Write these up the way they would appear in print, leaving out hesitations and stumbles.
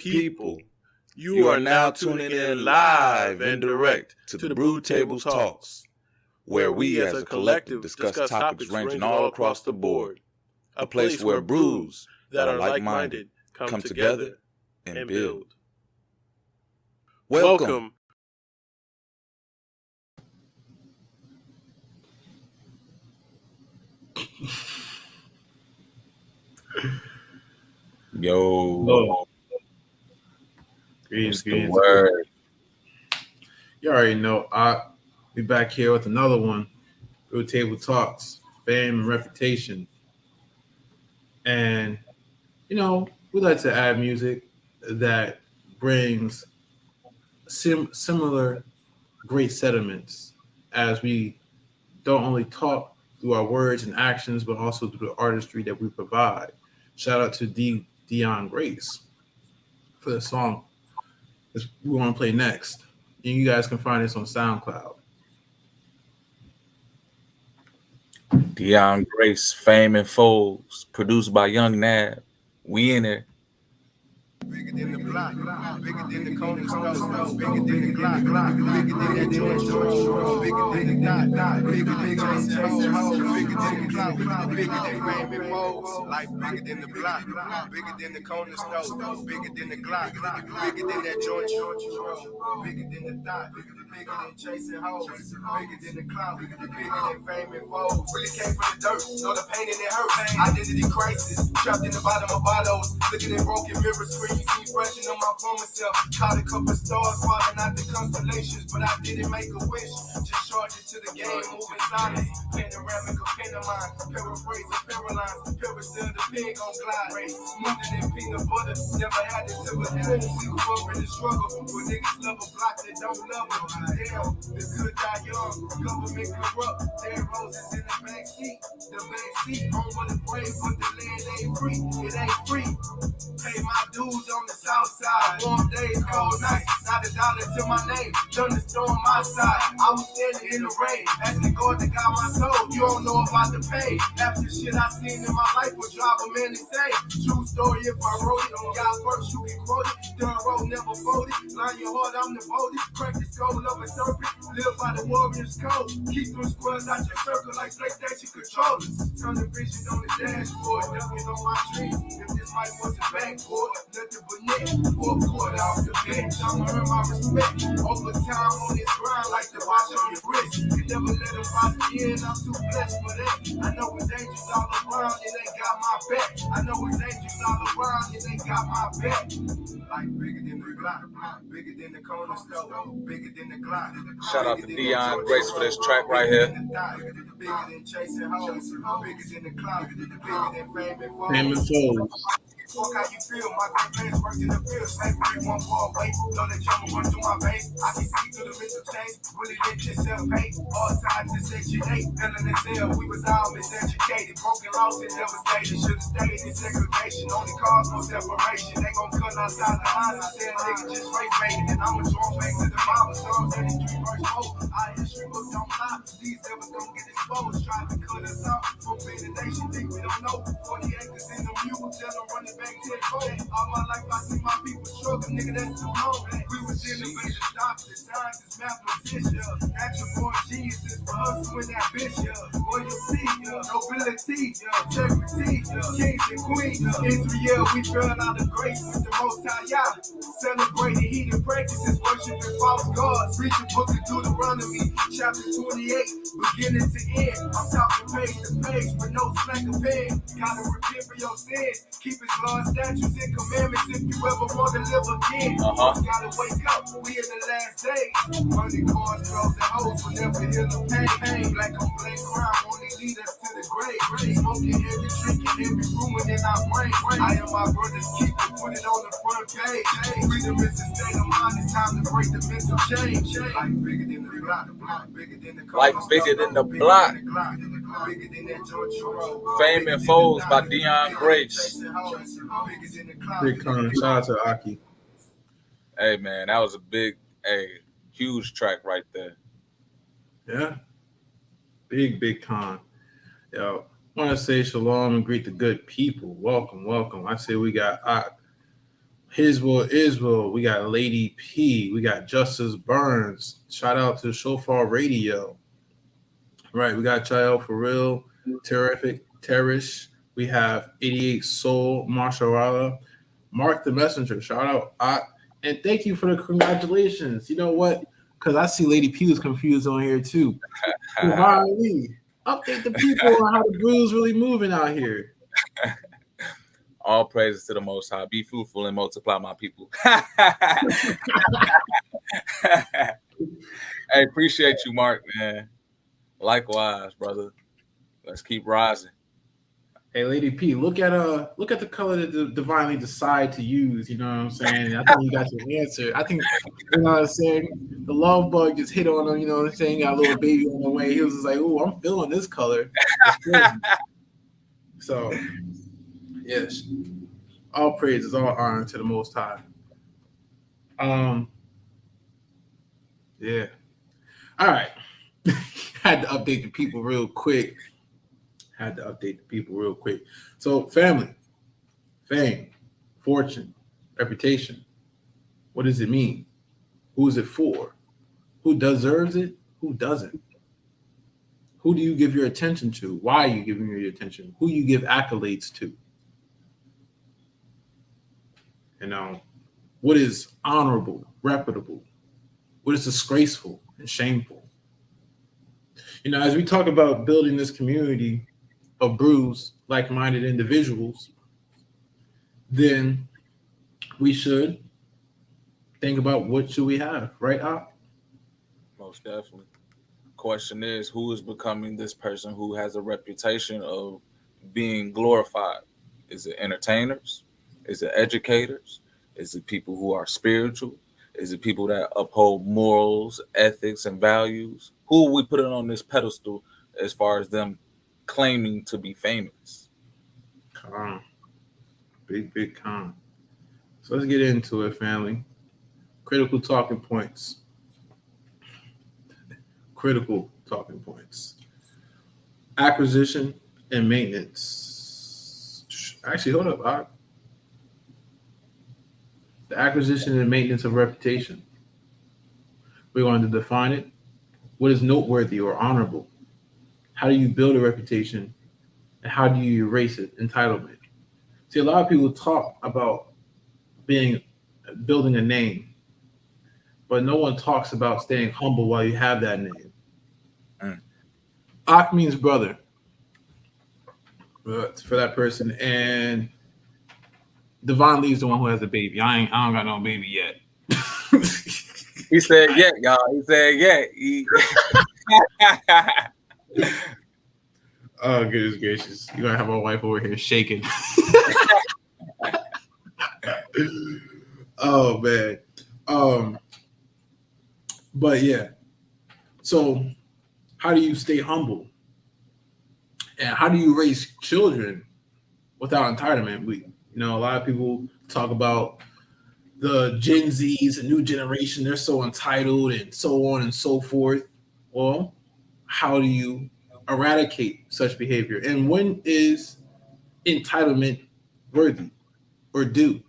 people. You are now tuning in live and direct to the Brew Table Talks, where we as a collective discuss topics ranging all across the board. A place where brews that are like-minded come together and build. Welcome. Yo. Greetings. Word. You already know. I'll be back here with another one. Brew Table Talks, fame and reputation. And, we like to add music that brings similar great sentiments as we don't only talk through our words and actions, but also through the artistry that we provide. Shout out to Dion Grace for the song we want to play next. And you guys can find this on SoundCloud. Dion Grace, Fame and Foes, produced by Young Nab. We in there. Bigger than the block, bigger than the corner stove, bigger than the Glock, bigger than that George, bigger than the dot, bigger than Chase Hoes, bigger than the clout, bigger than Raymond Foes, life bigger than the block, bigger than the corner stove, bigger than the Glock, bigger than that George, bigger than the dot, bigger than chasing hoes, bigger than the clout, bigger than Raymond Foes. Really came from the dirt, know the pain and it hurt. Identity crisis, trapped in the bottom of bottles, looking at broken mirrors, screen. See freshen on my former self. Caught a couple stars falling out the constellations, but I didn't make a wish. Just charged it to the game, moving silence. Panoramic of pantomime, paraphrase of paralyzed, paracel the pig on glide. Smoother than peanut butter, never had it till it's full. We grew up in the struggle, but niggas love a block that don't love it. Damn, the good die young, government corrupt. Dead roses in the backseat, home of the brave, but the land ain't free. It ain't free. Pay my dues on the south side, warm days, cold nights, not a dollar to my name, thunderstorm my side, I was standing in the rain, asking God to guide my soul, you don't know about the pain, after shit I seen in my life will drive a man insane, true story if I wrote it, on God first you can quote it, third road never folded, line your heart I'm devoted, crack the skull of a serpent, live by the warrior's code, keep those squares out your circle like PlayStation controllers, turn the vision on the dashboard, ducking on my dreams, if this mic wasn't backboard, nothing but net, fourth quarter off the bench, I'ma earn my respect, overtime on this grind like the watch on your wrist, you never let them box me in, I'm too blessed for that, I know it's angels all around and they got my back, I know it's angels all around and they got my back, like bigger than the block, bigger than the corner stove, bigger than the Glock. Shout out to Dion Grace for this track right here. Bigger than chasing hoes, bigger than the clout, bigger than Fame and Foes. Talk how you feel, my grandparents worked in the field, same free one far away, know that jungle run through my veins, I can see through the mental change, really let yourself hate, all times to section 8, feeling as hell, we was all miseducated, broken lost and devastated, should've stayed in segregation, only cause no separation, they gon' cut outside the lines, I said nigga just race baited, and I'ma draw back to the Bible, Psalm 33 verse 4, our history books don't lie, these devils don't get exposed, try to cut us off, from being a nation, think we don't know, 40 acres in the mule, tell them running back tenfold. All my life I see my people struggle, nigga, that's too long. We was innovators, doctors, scientists, mathematicians, natural born geniuses, for hustling that bitch, loyalty, nobility, integrity, kings and queens. Israel, we fell out of grace with the Most High Yah. Celebrating heathen practices, worshiping false gods. Read the book of Deuteronomy, chapter 28, beginning to end. I'm talking page to page with no slack of pen. Gotta repent for your sins, keep his laws, statutes, and commandments if you ever want to live again. Gotta wake up, we in the last days. Money, cars, drugs, and hoes will never heal the pain. Black on black crime only lead us to the grave. Smoking heavy, drinking heavy, ruining our brain. I am my brother's keeper, put it on the front page. Freedom is a state of mind, it's time to break the mental chain. Like bigger than the block, bigger than the Like bigger than the block. Fame and Foes by Dion Grace. Big con. Shout out to Aki. Hey man, that was a huge track right there. Yeah. Big con. Yo, I want to say shalom and greet the good people. Welcome. I say we got Ak His Will is Will. We got Lady P. We got Justice Burns. Shout out to Shofar Radio. Right, we got Child for Real, Terrific, Terrace. We have 88 Soul, Marshall Rala, Mark the Messenger. Shout out. And thank you for the congratulations. You know what? Because I see Lady P was confused on here too. Lee, update the people on how the brew's really moving out here. All praises to the Most High. Be fruitful and multiply, my people. Hey, appreciate you, Mark, man. Likewise, brother. Let's keep rising. Hey, Lady P, look at the color that the divinely decide to use. You know what I'm saying? I think you got your answer. I think, you know what I'm saying, the love bug just hit on him. You know what I'm saying? Got a little baby on the way. He was just like, "Ooh, I'm feeling this color." So, yes, all praises, all honor to the Most High. Yeah. All right. Had to update the people real quick. So, family, fame, fortune, reputation. What does it mean? Who is it for? Who deserves it? Who doesn't? Who do you give your attention to? Why are you giving your attention? Who you give accolades to? You know, what is honorable, reputable? What is disgraceful and shameful? You know, as we talk about building this community of brews, like-minded individuals, then we should think about what should we have, right, Op? Most definitely. Question is, who is becoming this person who has a reputation of being glorified? Is it entertainers? Is it educators? Is it people who are spiritual? Is it people that uphold morals, ethics, and values? Who are we putting on this pedestal as far as them claiming to be famous? Con. Big con. So let's get into it, family. Critical talking points. Acquisition and maintenance. Actually, hold up, Ak. The acquisition and maintenance of reputation. We're going to define it. What is noteworthy or honorable? How do you build a reputation? And how do you erase it? Entitlement. See, a lot of people talk about building a name, but no one talks about staying humble while you have that name. Ak means brother for that person, and Devon Lee's the one who has a baby. I don't got no baby yet. He said, "Yeah, y'all." He said, "Yeah." Oh, goodness gracious! You're gonna have my wife over here shaking. Oh man. But yeah. So, how do you stay humble? And how do you raise children without entitlement? A lot of people talk about the Gen Zs, the new generation, they're so entitled and so on and so forth. Well, how do you eradicate such behavior? And when is entitlement worthy or due?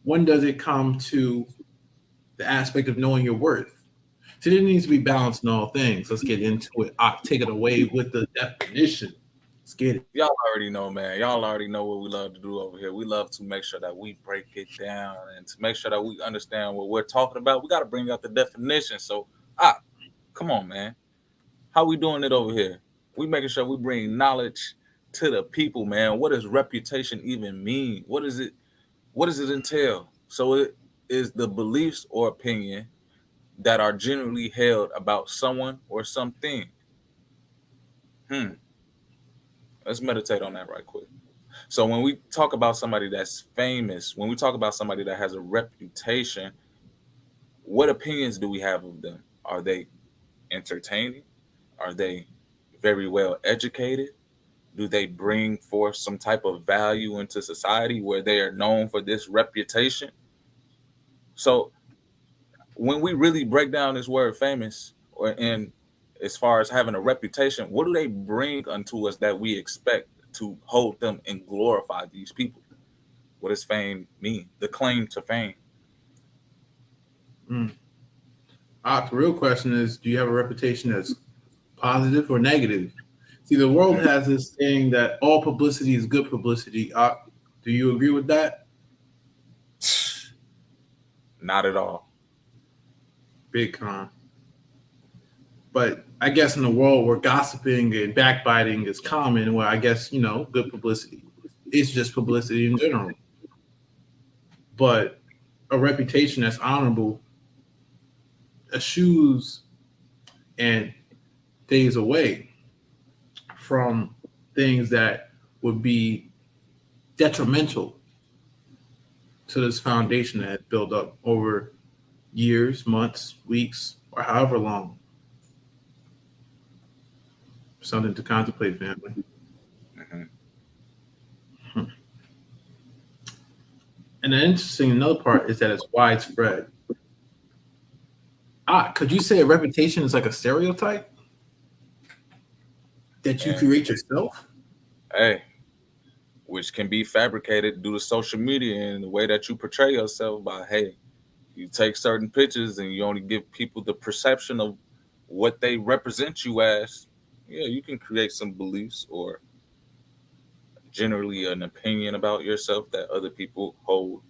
When does it come to the aspect of knowing your worth? So there needs to be balance in all things. Let's get into it. I'll take it away with the definition. Let's get it. Y'all already know, man. Y'all already know what we love to do over here. We love to make sure that we break it down and to make sure that we understand what we're talking about. We got to bring out the definition. So, come on, man. How we doing it over here? We making sure we bring knowledge to the people, man. What does reputation even mean? What does it entail? So it is the beliefs or opinion that are generally held about someone or something. Let's meditate on that right quick. So when we talk about somebody that's famous, when we talk about somebody that has a reputation, what opinions do we have of them? Are they entertaining? Are they very well educated? Do they bring forth some type of value into society where they are known for this reputation? So when we really break down this word famous, and as far as having a reputation, what do they bring unto us that we expect to hold them and glorify these people? What does fame mean? The claim to fame. The real question is, do you have a reputation that's positive or negative? See, the world has this thing that all publicity is good publicity. Do you agree with that? Not at all. Big con. But I guess in a world where gossiping and backbiting is common, well, I guess, good publicity. It's just publicity in general. But a reputation that's honorable eschews and stays away from things that would be detrimental to this foundation that has built up over years, months, weeks, or however long. Something to contemplate, family. And the interesting another part is that it's widespread. Could you say a reputation is like a stereotype that you create yourself? Hey, which can be fabricated due to social media and the way that you portray yourself by, hey, you take certain pictures and you only give people the perception of what they represent you as. Yeah, you can create some beliefs or generally an opinion about yourself that other people hold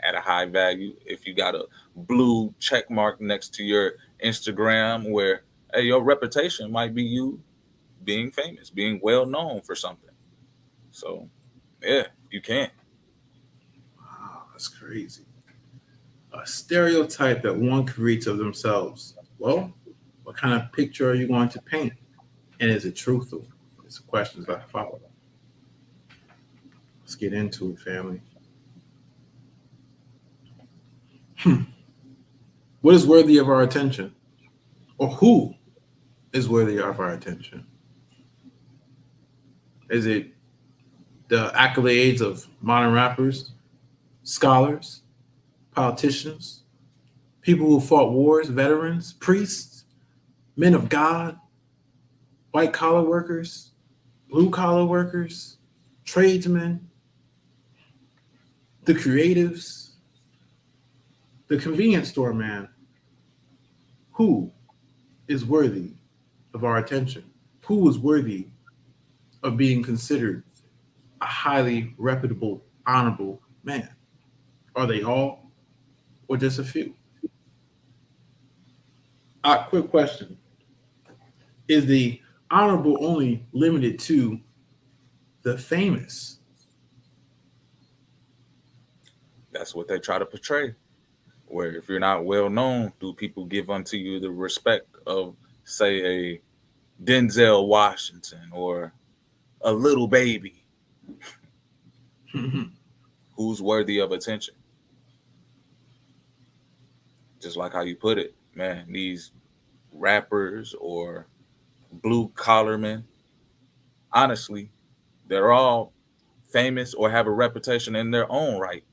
at a high value. If you got a blue check mark next to your Instagram where, hey, your reputation might be you being famous, being well known for something. So, yeah, you can. Wow, that's crazy. A stereotype that one creates of themselves. Well, what kind of picture are you going to paint? And is it truthful? It's the questions that follow. Let's get into it, family. What is worthy of our attention? Or who is worthy of our attention? Is it the accolades of modern rappers, scholars, politicians, people who fought wars, veterans, priests, men of God, white collar workers, blue collar workers, tradesmen, the creatives, the convenience store man? Who is worthy of our attention? Who is worthy of being considered a highly reputable, honorable man? Are they all, or just a few? Quick question. Is the honorable only limited to the famous? That's what they try to portray. Where if you're not well known, do people give unto you the respect of, say, a Denzel Washington or a Little Baby? Who's worthy of attention? Just like how you put it, man, these rappers or blue collar men, honestly, they're all famous or have a reputation in their own right.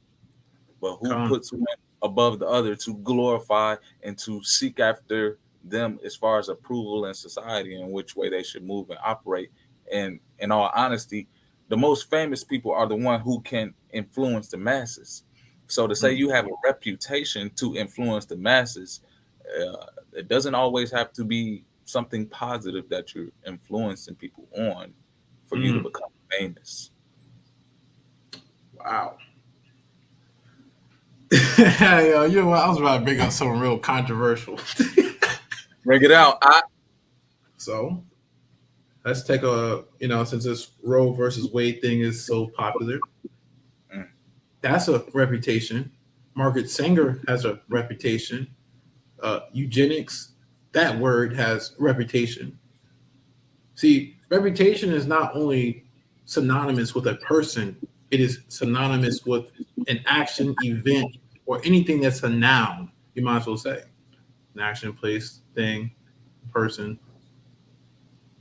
But who puts one above the other to glorify and to seek after them as far as approval in society and which way they should move and operate? And in all honesty, the most famous people are the one who can influence the masses. So to say you have a reputation to influence the masses, it doesn't always have to be something positive that you're influencing people on for you to become famous. Wow. I was about to bring up something real controversial. Bring it out. So let's take since this Roe versus Wade thing is so popular, that's a reputation. Margaret Sanger has a reputation. Eugenics, that word has reputation. See, reputation is not only synonymous with a person, it is synonymous with an action, event, or anything that's a noun, you might as well say. An action, place, thing, person,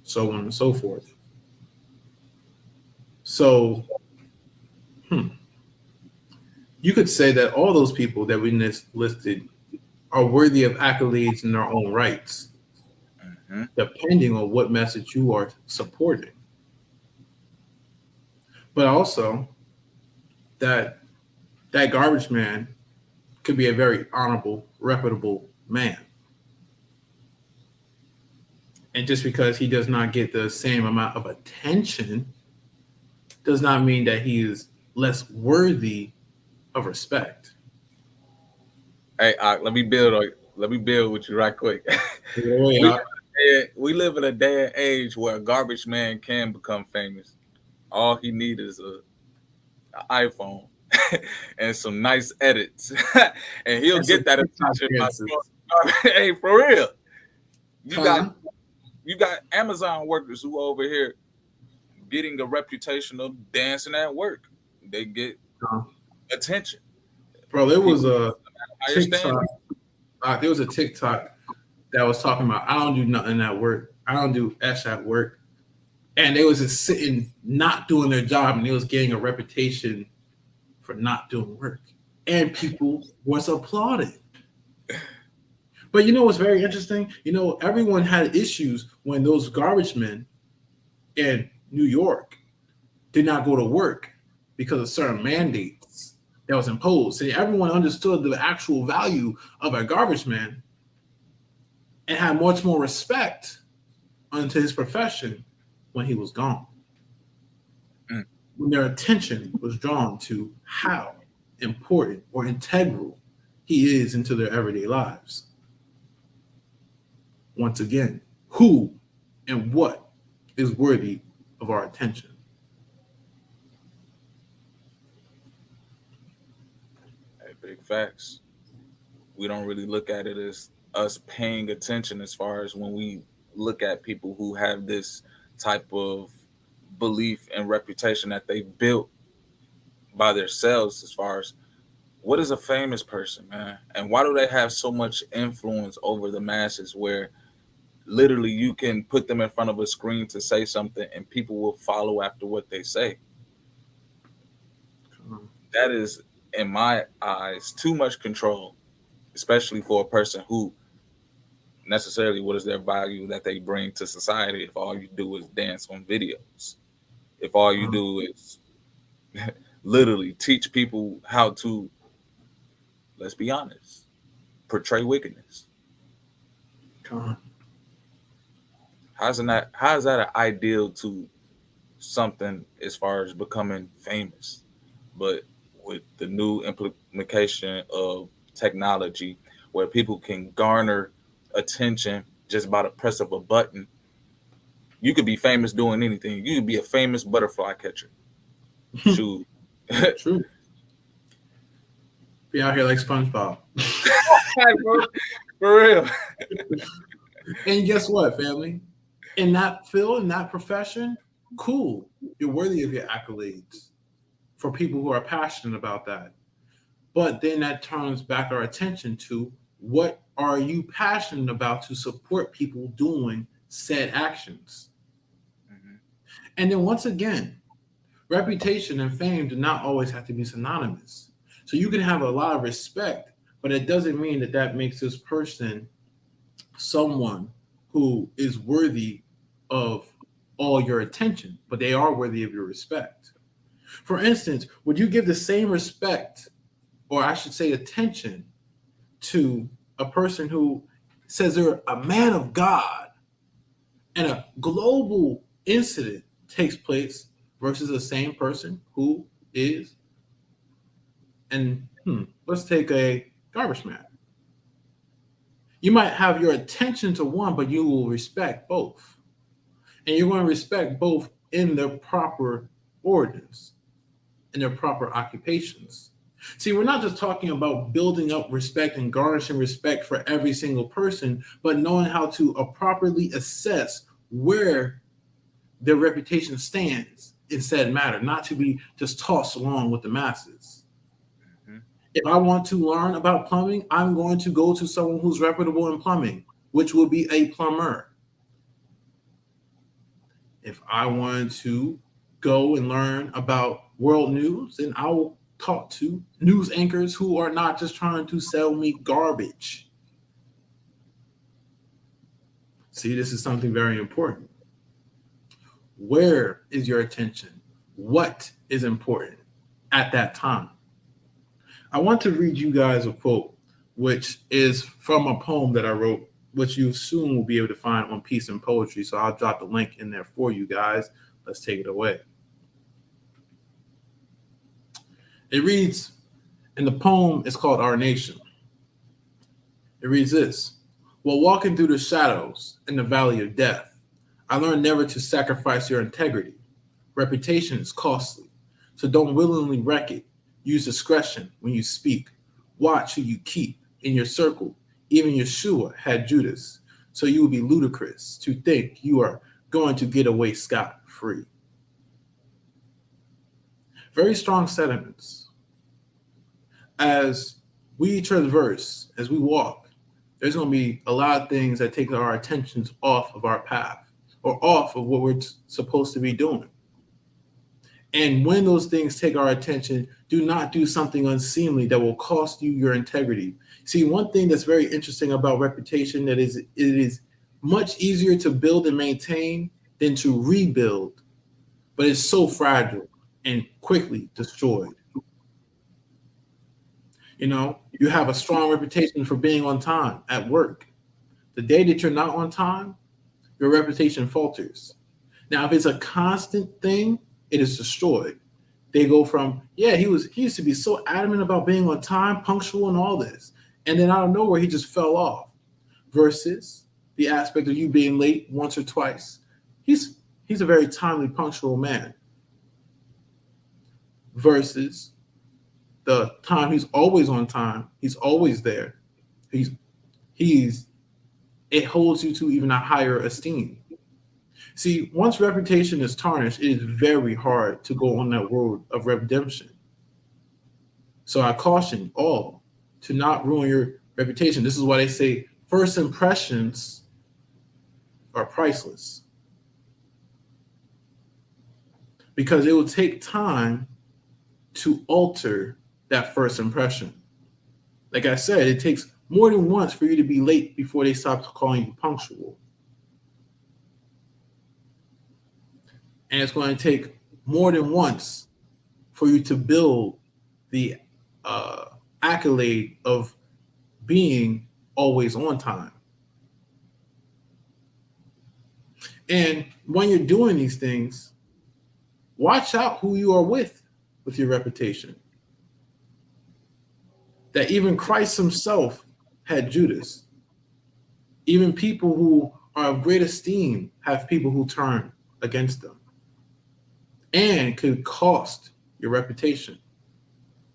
so on and so forth. So, you could say that all those people that we listed are worthy of accolades in their own rights, depending on what message you are supporting. But also that that garbage man could be a very honorable, reputable man. And just because he does not get the same amount of attention does not mean that he is less worthy of respect. Hey, let me build with you right quick. We live in a day and age where a garbage man can become famous. All he needs is an iPhone and some nice edits, and he'll get that attention. Hey, for real, you got Amazon workers who are over here getting a reputation of dancing at work. They get attention. Bro, there was a TikTok. There was a TikTok that was talking about, I don't do nothing at work. I don't do S at work. And they was just sitting, not doing their job, and they was getting a reputation for not doing work. And people was applauding. But you know what's very interesting? You know, everyone had issues when those garbage men in New York did not go to work because of certain mandates that was imposed. So everyone understood the actual value of a garbage man and had much more respect unto his profession when he was gone. When their attention was drawn to how important or integral he is into their everyday lives. Once again, who and what is worthy of our attention? Hey, big facts. We don't really look at it as us paying attention as far as when we look at people who have this type of belief and reputation that they built by themselves, as far as what is a famous person, man? And why do they have so much influence over the masses where literally you can put them in front of a screen to say something and people will follow after what they say? That is, in my eyes, too much control, especially for a person who necessarily, what is their value that they bring to society if all you do is dance on videos? If all you do is literally teach people how to, let's be honest, portray wickedness. How is that an ideal to something as far as becoming famous? But with the new implication of technology, where people can garner attention just by the press of a button, you could be famous doing anything. You could be a famous butterfly catcher. Shoot. True. Be out here like SpongeBob. For real. And guess what, family? In that field, in that profession, cool. You're worthy of your accolades for people who are passionate about that. But then that turns back our attention to what are you passionate about to support people doing said actions? Mm-hmm. And then once again, reputation and fame do not always have to be synonymous. So you can have a lot of respect, but it doesn't mean that that makes this person someone who is worthy of all your attention, but they are worthy of your respect. For instance, would you give the same respect, or I should say attention, to a person who says they're a man of God and a global incident takes place versus the same person who is, and let's take a garbage man. You might have your attention to one, but you will respect both. And you're going to respect both in their proper orders, in their proper occupations. See, we're not just talking about building up respect and garnishing respect for every single person, but knowing how to properly assess where their reputation stands in said matter, not to be just tossed along with the masses. Mm-hmm. If I want to learn about plumbing, I'm going to go to someone who's reputable in plumbing, which will be a plumber. If I want to go and learn about world news, then I will talk to news anchors who are not just trying to sell me garbage. See, this is something very important. Where is your attention? What is important at that time? I want to read you guys a quote, which is from a poem that I wrote, which you soon will be able to find on Peace and Poetry. So I'll drop the link in there for you guys. Let's take it away. It reads, and the poem is called Our Nation. It reads this: while walking through the shadows in the valley of death, I learned never to sacrifice your integrity. Reputation is costly, so don't willingly wreck it. Use discretion when you speak. Watch who you keep in your circle. Even Yeshua had Judas, so you will be ludicrous to think you are going to get away scot-free. Very strong sentiments. As we traverse, as we walk, there's going to be a lot of things that take our attentions off of our path or off of what we're supposed to be doing. And when those things take our attention, do not do something unseemly that will cost you your integrity. See, one thing that's very interesting about reputation that is it is much easier to build and maintain than to rebuild, but it's so fragile and quickly destroyed. You know, you have a strong reputation for being on time at work. The day that you're not on time, your reputation falters. Now, if it's a constant thing, it is destroyed. They go from, yeah, he used to be so adamant about being on time, punctual, and all this. And then out of nowhere, he just fell off. Versus the aspect of you being late once or twice. He's a very timely, punctual man. Versus the time he's always on time, he's always there. It holds you to even a higher esteem. See, once reputation is tarnished, it is very hard to go on that road of redemption. So I caution all to not ruin your reputation. This is why they say first impressions are priceless. Because it will take time to alter that first impression. Like I said, it takes more than once for you to be late before they stop calling you punctual. And it's going to take more than once for you to build the accolade of being always on time. And when you're doing these things, watch out who you are with your reputation. That even Christ himself had Judas. Even people who are of great esteem have people who turn against them. And could cost your reputation,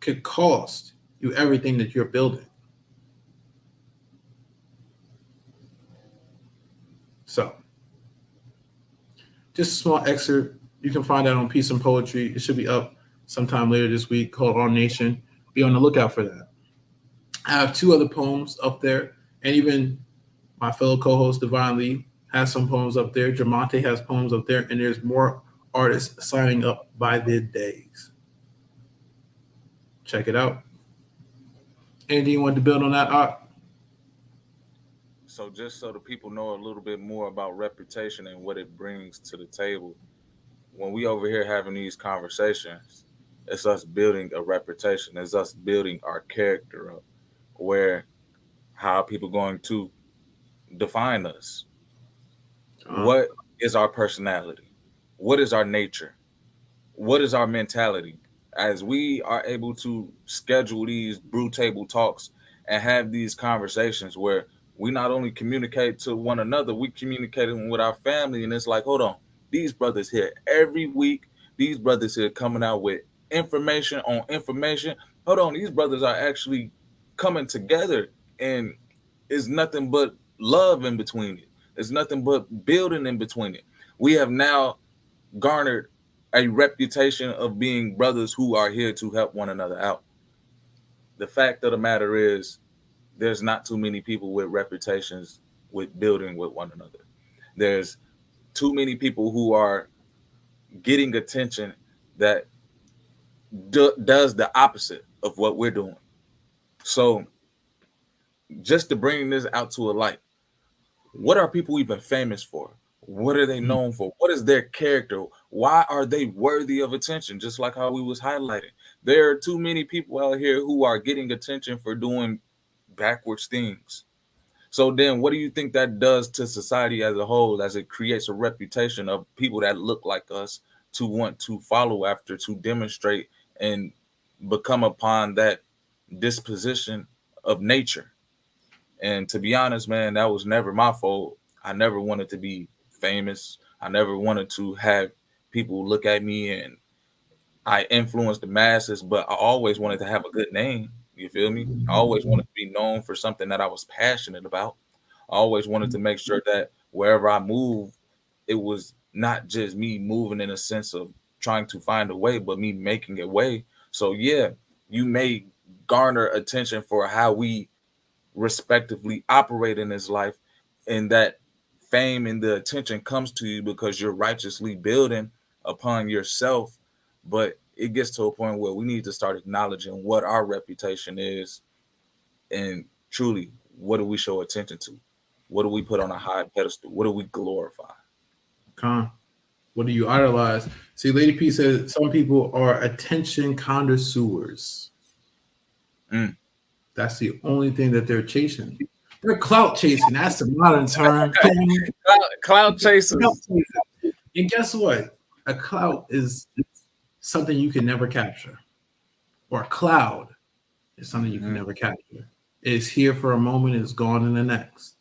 could cost you everything that you're building. So, just a small excerpt. You can find that on Peace and Poetry. It should be up sometime later this week, called Our Nation. Be on the lookout for that. I have two other poems up there, and even my fellow co-host Divine Lee has some poems up there. Jamonte has poems up there, and there's more artists signing up by the days. Check it out. Anything you want to build on that, Art? So just so the people know a little bit more about reputation and what it brings to the table, when we over here having these conversations, it's us building a reputation. It's us building our character up. Where how are people going to define us? What is our personality? What is our nature? What is our mentality? As we are able to schedule these brew table talks and have these conversations where we not only communicate to one another, we communicate with our family. And it's like, hold on, these brothers here every week, these brothers here coming out with information on information. Hold on, these brothers are actually coming together, and it's nothing but love in between it. There's nothing but building in between it. We have now garnered a reputation of being brothers who are here to help one another out. The fact of the matter is, there's not too many people with reputations with building with one another. There's too many people who are getting attention that does the opposite of what we're doing. So just to bring this out to a light, what are people even famous for? What are they known for? What is their character? Why are they worthy of attention? Just like how we was highlighting. There are too many people out here who are getting attention for doing backwards things. So then what do you think that does to society as a whole, as it creates a reputation of people that look like us to want to follow after, to demonstrate and become upon that disposition of nature? And to be honest, man, that was never my fault. I never wanted to be famous. I never wanted to have people look at me and I influenced the masses, but I always wanted to have a good name. You feel me? I always wanted to be known for something that I was passionate about. I always wanted to make sure that wherever I moved, it was not just me moving in a sense of trying to find a way, but me making a way. So yeah, you may garner attention for how we respectively operate in this life, and that fame and the attention comes to you because you're righteously building upon yourself. But it gets to a point where we need to start acknowledging what our reputation is, and truly, what do we show attention to? What do we put on a high pedestal? What do we glorify? Con, what do you idolize? See, Lady P says some people are attention connoisseurs. Mm. That's the only thing that they're chasing. They're clout chasing. That's the modern term. Cloud chasers. Clout chasing. And guess what? A clout is something you can never capture, or a cloud is something you can never capture. It's here for a moment, it's gone in the next.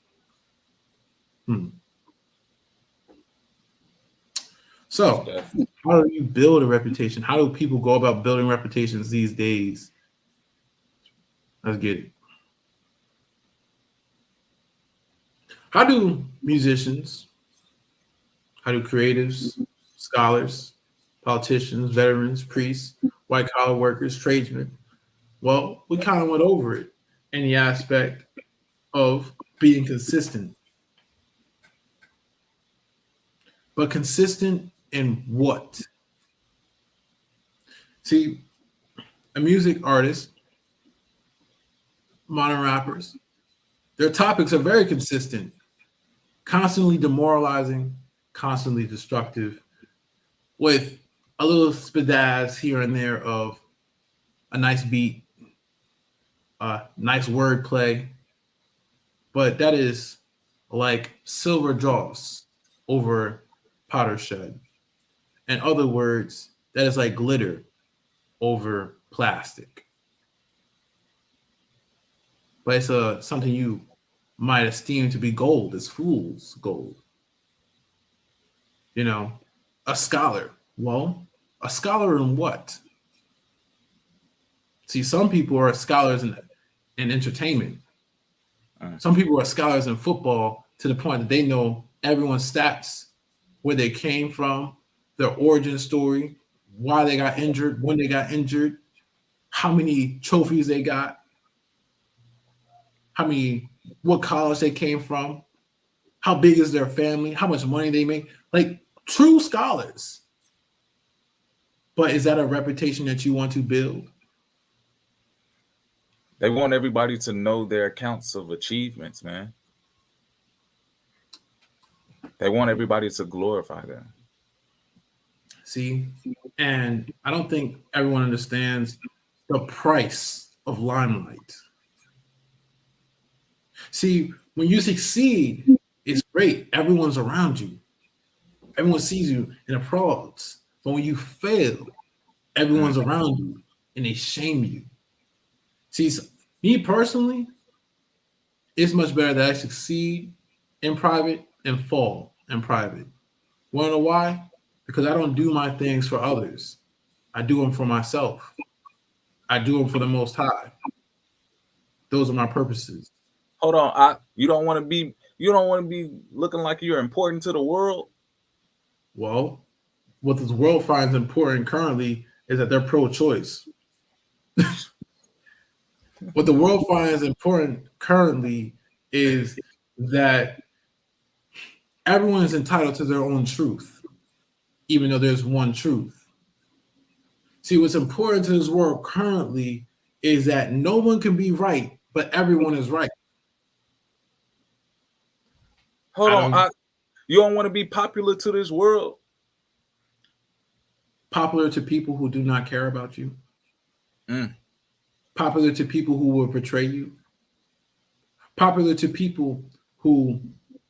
So, how do you build a reputation? How do people go about building reputations these days? Let's get it. How do musicians, how do creatives, scholars, politicians, veterans, priests, white collar workers, tradesmen? Well, we kind of went over it in the aspect of being consistent. But consistent in what? See, a music artist, modern rappers, their topics are very consistent, constantly demoralizing, constantly destructive, with a little spazz here and there of a nice beat, nice wordplay, but that is like silver dross over powder shed. In other words, that is like glitter over plastic. But it's something you might esteem to be gold. It's fool's gold. You know, a scholar. Well, a scholar in what? See, some people are scholars in entertainment. Some people are scholars in football to the point that they know everyone's stats, where they came from, their origin story, why they got injured, when they got injured, how many trophies they got, what college they came from, how big is their family, how much money they make, like true scholars. But is that a reputation that you want to build? They want everybody to know their accounts of achievements, man. They want everybody to glorify them. See, and I don't think everyone understands the price of limelight. See, when you succeed, it's great. Everyone's around you. Everyone sees you and applauds. But when you fail, everyone's around you and they shame you. See, me personally, it's much better that I succeed in private and fall in private. Want to know why? Because I don't do my things for others. I do them for myself. I do them for the Most High. Those are my purposes. Hold on, you don't want to be looking like you're important to the world. Well, what this world finds important currently is that they're pro-choice. What the world finds important currently is that everyone is entitled to their own truth, even though there's one truth. See, what's important to this world currently is that no one can be right, but everyone is right. Hold on, you don't want to be popular to this world? Popular to people who do not care about you. Popular to people who will betray you. Popular to people who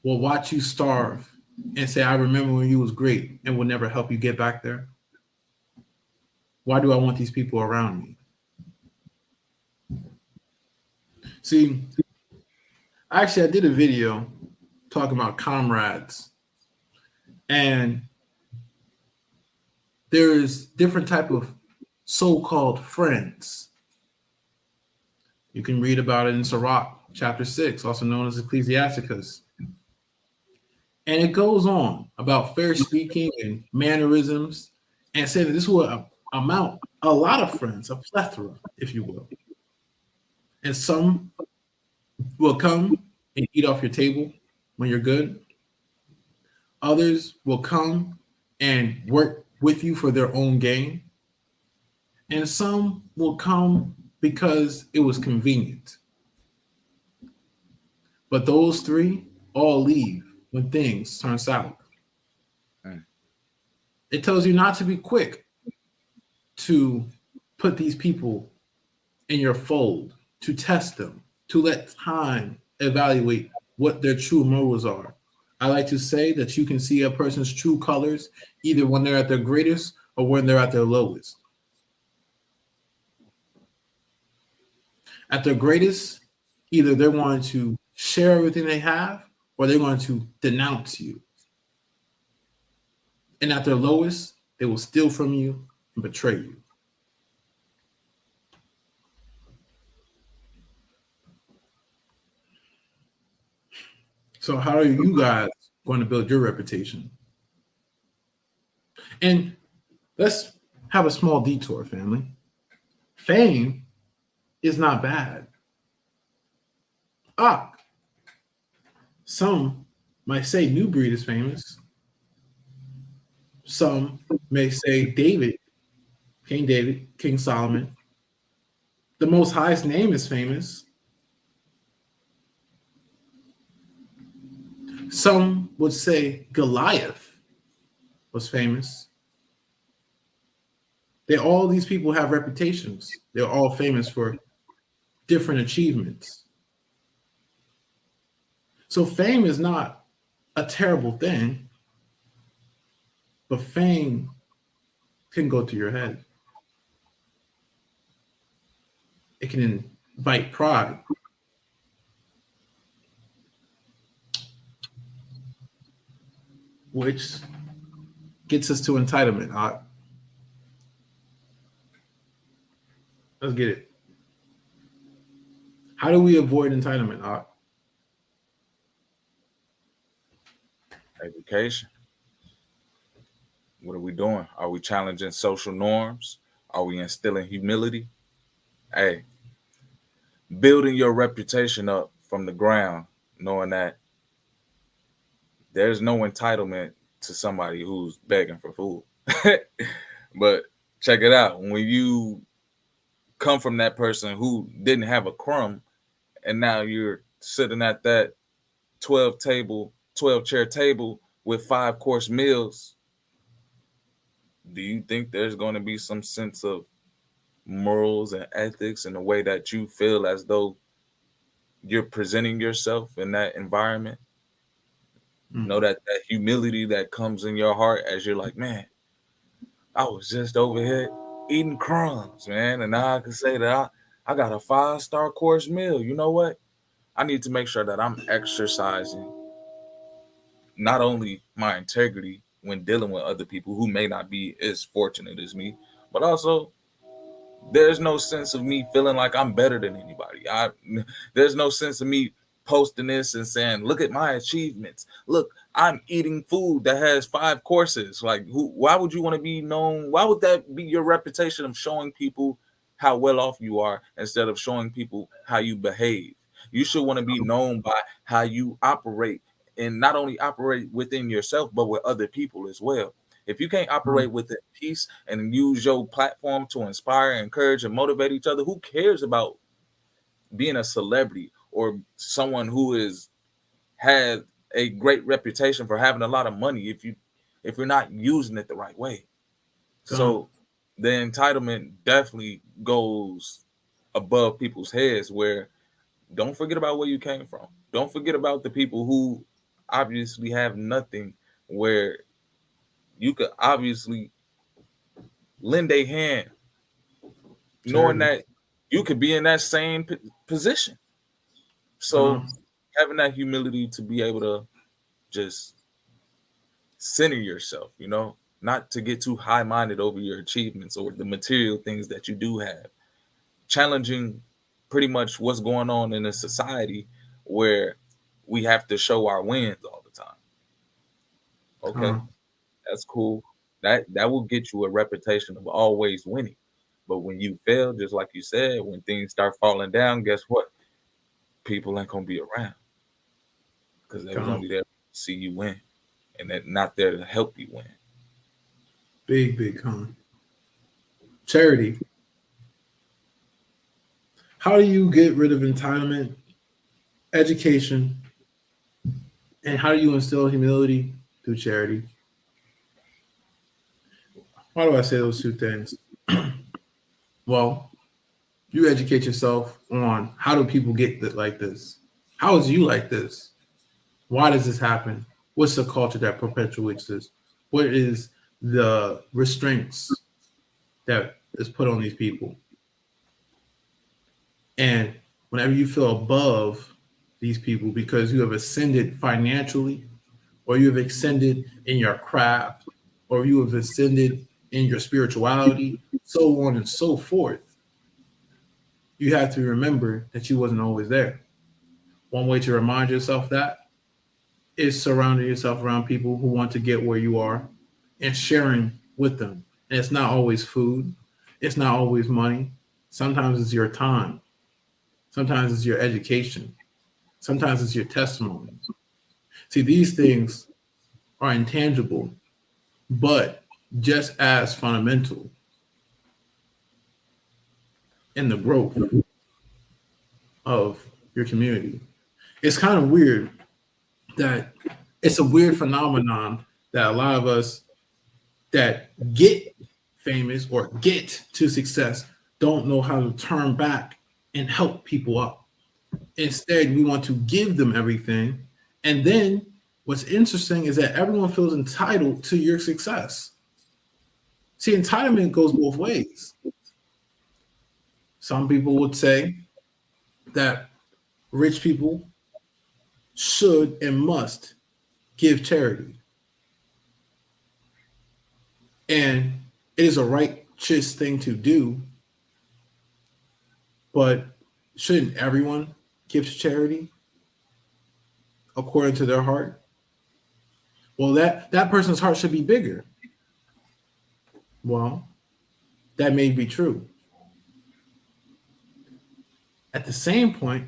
will watch you starve and say, I remember when you was great, and will never help you get back there. Why do I want these people around me? See, actually, I did a video talking about comrades, and there's different type of so-called friends. You can read about it in Sirach, chapter 6, also known as Ecclesiasticus. And it goes on about fair speaking and mannerisms, and saying that this will amount a lot of friends, a plethora, if you will. And some will come and eat off your table when you're good. Others will come and work with you for their own gain. And some will come because it was convenient. But those three all leave when things turn sour. It tells you not to be quick to put these people in your fold, to test them, to let time evaluate what their true motives are. I like to say that you can see a person's true colors either when they're at their greatest or when they're at their lowest. At their greatest, either they're going to share everything they have or they're going to denounce you. And at their lowest, they will steal from you and betray you. So how are you guys going to build your reputation? And let's have a small detour, family. Fame is not bad. Some might say New Breed is famous. Some may say David, King Solomon. The Most High's name is famous. Some would say Goliath was famous. All these people have reputations. They're all famous for different achievements. So fame is not a terrible thing, but fame can go to your head. It can invite pride. Which gets us to entitlement. Let's get it. How do we avoid entitlement? Education. What are we doing? Are we challenging social norms? Are we instilling humility? Hey, building your reputation up from the ground, knowing that there's no entitlement to somebody who's begging for food. But check it out. When you come from that person who didn't have a crumb, and now you're sitting at that 12-chair table with 5-course meals, do you think there's going to be some sense of morals and ethics in the way that you feel as though you're presenting yourself in that environment? Know that humility that comes in your heart as you're like, man, I was just over here eating crumbs, man. And now I can say that I got a 5-star course meal. You know what? I need to make sure that I'm exercising not only my integrity when dealing with other people who may not be as fortunate as me, but also there's no sense of me feeling like I'm better than anybody. There's no sense of me posting this and saying, look at my achievements. Look, I'm eating food that has 5 courses. Like, why would you want to be known? Why would that be your reputation of showing people how well off you are instead of showing people how you behave? You should want to be known by how you operate, and not only operate within yourself, but with other people as well. If you can't operate within peace and use your platform to inspire, encourage, and motivate each other, who cares about being a celebrity or someone who has had a great reputation for having a lot of money if you're not using it the right way? So the entitlement definitely goes above people's heads, where don't forget about where you came from. Don't forget about the people who obviously have nothing, where you could obviously lend a hand, knowing Charity. that you could be in that same position. So having that humility to be able to just center yourself, not to get too high-minded over your achievements or the material things that you do have. Challenging pretty much what's going on in a society where we have to show our wins all the time. Okay, that's cool. That will get you a reputation of always winning. But when you fail, just like you said, when things start falling down, guess what? People ain't gonna be around because they was only there to see you win, and they're not there to help you win. Big con. Charity. How do you get rid of entitlement, education, and how do you instill humility through charity? Why do I say those two things? Well, you educate yourself on how do people get like this? How is you like this? Why does this happen? What's the culture that perpetuates this? What is the restraints that is put on these people? And whenever you feel above these people because you have ascended financially, or you have ascended in your craft, or you have ascended in your spirituality, so on and so forth, you have to remember that you wasn't always there. One way to remind yourself that is surrounding yourself around people who want to get where you are and sharing with them. And it's not always food. It's not always money. Sometimes it's your time. Sometimes it's your education. Sometimes it's your testimony. See, these things are intangible, but just as fundamental in the growth of your community. It's kind of weird that it's a weird phenomenon that a lot of us that get famous or get to success don't know how to turn back and help people up. Instead, we want to give them everything. And then what's interesting is that everyone feels entitled to your success. See, entitlement goes both ways. Some people would say that rich people should and must give charity. And it is a righteous thing to do, but shouldn't everyone give charity according to their heart? Well, that person's heart should be bigger. Well, that may be true. At the same point,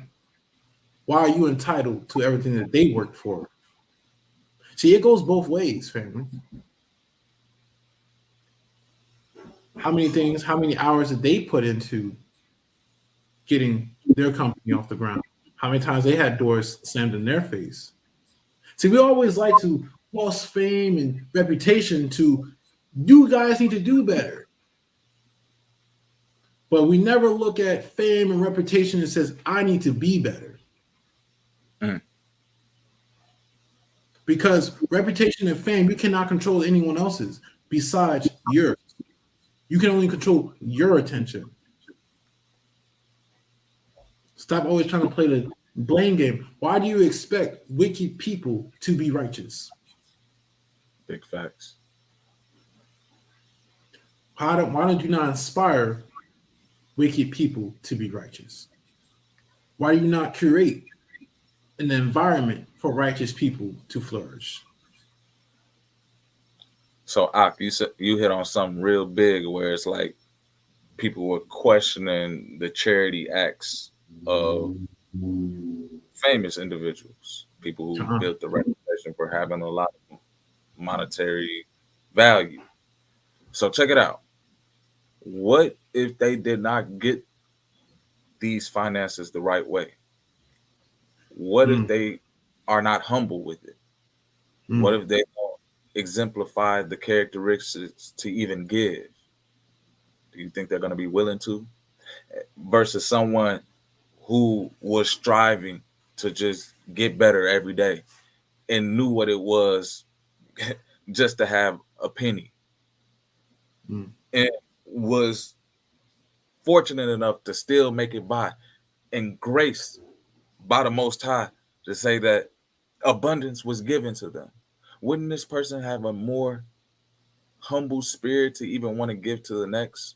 why are you entitled to everything that they worked for? See, it goes both ways, family. How many hours did they put into getting their company off the ground? How many times they had doors slammed in their face? See, we always like to false fame and reputation to you guys need to do better. But we never look at fame and reputation and says, I need to be better. Because reputation and fame, you cannot control anyone else's besides yours. You can only control your attention. Stop always trying to play the blame game. Why do you expect wicked people to be righteous? Big facts. Why don't you not inspire wicked people to be righteous? Why do you not create an environment for righteous people to flourish? So, Ak, you hit on something real big where it's like people were questioning the charity acts of famous individuals, people who built the reputation for having a lot of monetary value. So check it out. What if they did not get these finances the right way? What if they are not humble with it? What if they don't exemplify the characteristics to even give? Do you think they're going to be willing to? Versus someone who was striving to just get better every day and knew what it was just to have a penny and was fortunate enough to still make it by and graced by the Most High to say that abundance was given to them. Wouldn't this person have a more humble spirit to even want to give to the next?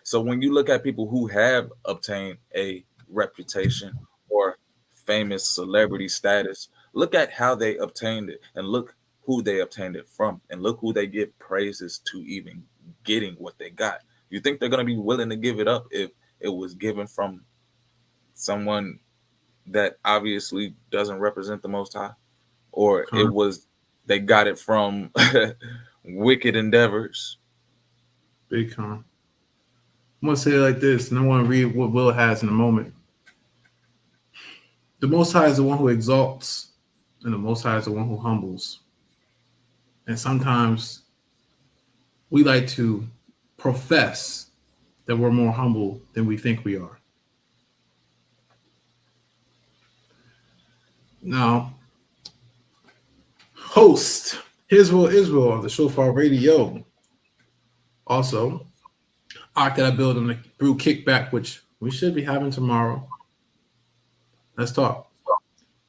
So when you look at people who have obtained a reputation or famous celebrity status, look at how they obtained it and look who they obtained it from and look who they give praises to even getting what they got. You think they're going to be willing to give it up if it was given from someone that obviously doesn't represent the Most High? Or it was they got it from wicked endeavors? Big con. I'm going to say it like this, and I want to read what Will has in a moment. The Most High is the one who exalts, and the Most High is the one who humbles. And sometimes we like to profess that we're more humble than we think we are. Now, host Israel of the Shofar Radio. Also, Ark that I built on the Brew Kickback, which we should be having tomorrow. Let's talk.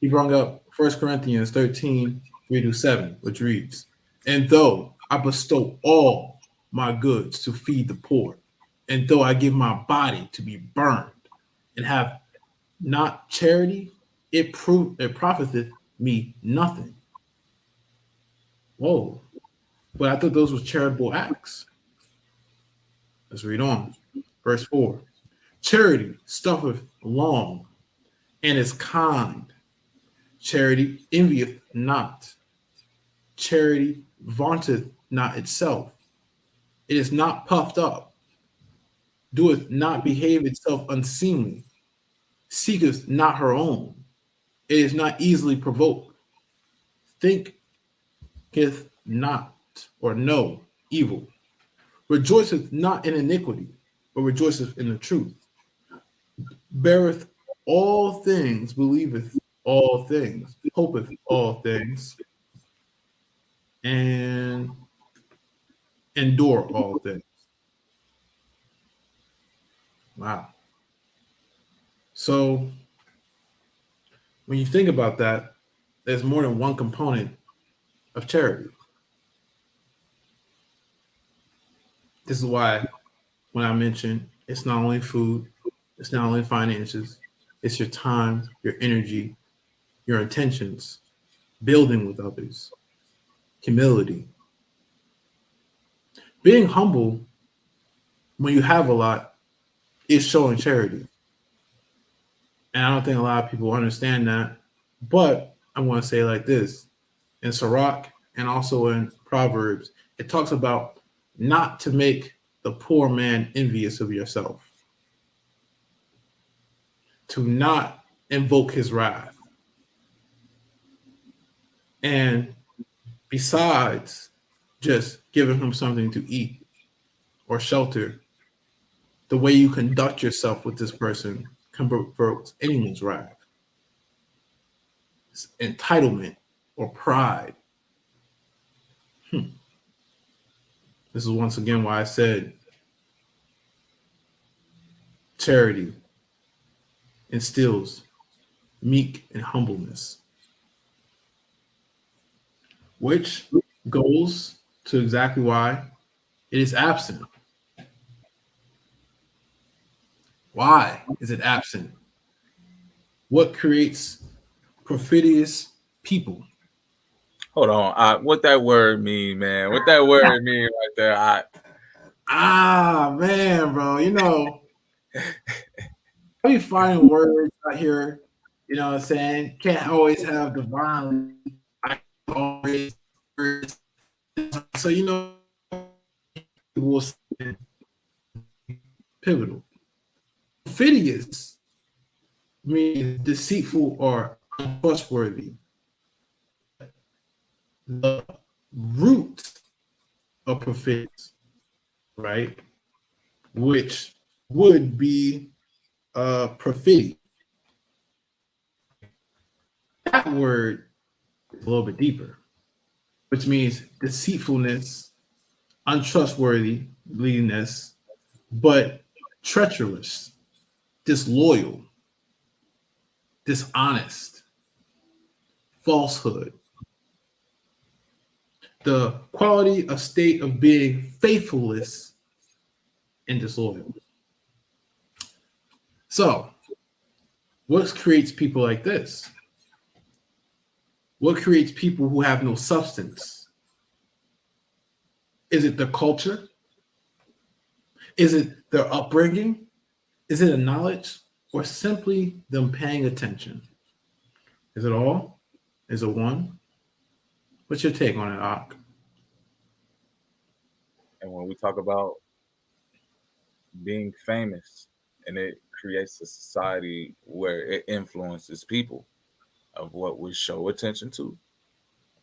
He brought up 1 Corinthians 13, 3-7, which reads, "And though I bestow all my goods to feed the poor, and though I give my body to be burned, and have not charity, it profiteth me nothing." Whoa. But I thought those were charitable acts. Let's read on. Verse 4. "Charity suffereth long, and is kind. Charity envieth not. Charity vaunteth not itself. It is not puffed up. Doeth not behave itself unseemly. Seeketh not her own. It is not easily provoked. Thinketh not or no evil. Rejoiceth not in iniquity, but rejoiceth in the truth. Beareth all things, believeth all things, hopeth all things, and endure all things." Wow. So when you think about that, there's more than one component of charity. This is why when I mentioned it's not only food, it's not only finances, it's your time, your energy, your intentions, building with others, humility. Being humble when you have a lot is showing charity. And I don't think a lot of people understand that. But I want to say it like this. In Sirach and also in Proverbs, it talks about not to make the poor man envious of yourself, to not invoke his wrath. And besides just giving him something to eat or shelter, the way you conduct yourself with this person can provoke anyone's wrath. It's entitlement or pride. This is once again why I said charity instills meek and humbleness, which goes to exactly why it is absent. Why is it absent? What creates perfidious people? Hold on. What that word mean, man? What that word mean right there? Man, bro, I be finding words out here, you know what I'm saying? Can't always have divine always words. So we'll say pivotal. Perfidious means deceitful or untrustworthy. The root of perfidious, right, which would be perfidy. That word is a little bit deeper, which means deceitfulness, untrustworthiness, but treacherous, disloyal, dishonest, falsehood. The quality of state of being faithless and disloyal. So, what creates people like this? What creates people who have no substance? Is it the culture? Is it their upbringing? Is it a knowledge? Or simply them paying attention? Is it all? Is it one? What's your take on it, Ak? And when we talk about being famous, and it creates a society where it influences people of what we show attention to,